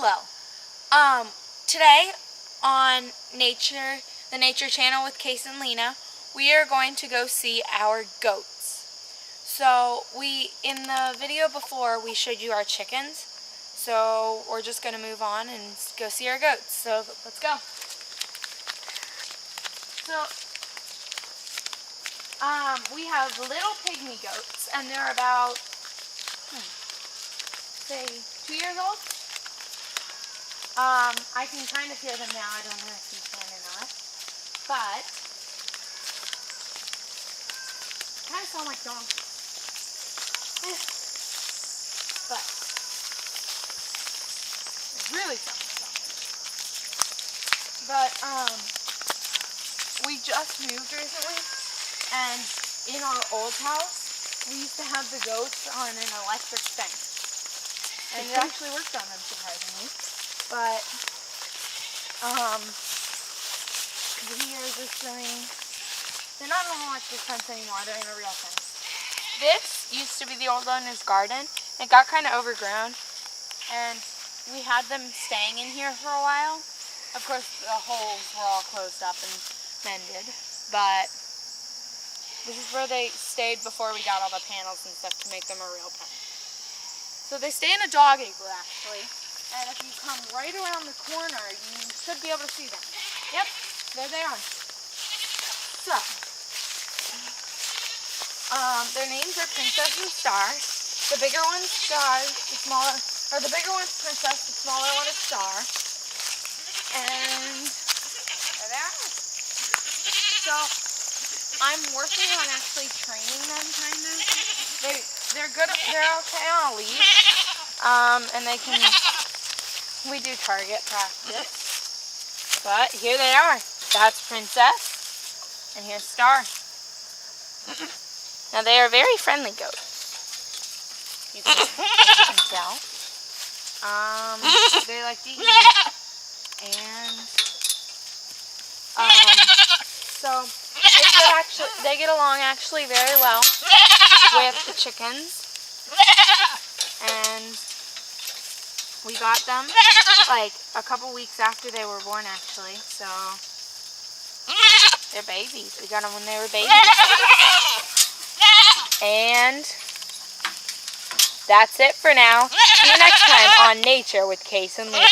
Hello. Today on the Nature Channel with Case and Lena, we are going to go see our goats. So in the video before, we showed you our chickens. So we're just going to move on and go see our goats. So let's go. So we have little pygmy goats, and they're about, say, 2 years old. I can kind of hear them now. I don't know if you can or not. But kind of sound like donkeys. But it really sound like donkeys. But we just moved recently, and in our old house, we used to have the goats on an electric fence. And it actually worked on them, surprisingly. But, we are just doing, they're not an electric fence anymore, they're in a real fence. This used to be the old owner's garden. It got kind of overgrown, and we had them staying in here for a while. Of course, the holes were all closed up and mended, but this is where they stayed before we got all the panels and stuff to make them a real pen. So they stay in a dog igloo, actually. And if you come right around the corner, you should be able to see them. Yep, there they are. So, their names are Princess and Star. The bigger one's Star, the bigger one's Princess, the smaller one is Star. And there they are. So, I'm working on actually training them, kind of. They're good. They're okay on a leash. And they can. We do target practice. But here they are. That's Princess, and here's Star. Now they are very friendly goats. You can tell. They like to eat. And so they get along actually very well with the chickens. And we got them like a couple weeks after they were born, actually. So they're babies. We got them when they were babies. And that's it for now. See you next time on Nature with Case and Lena.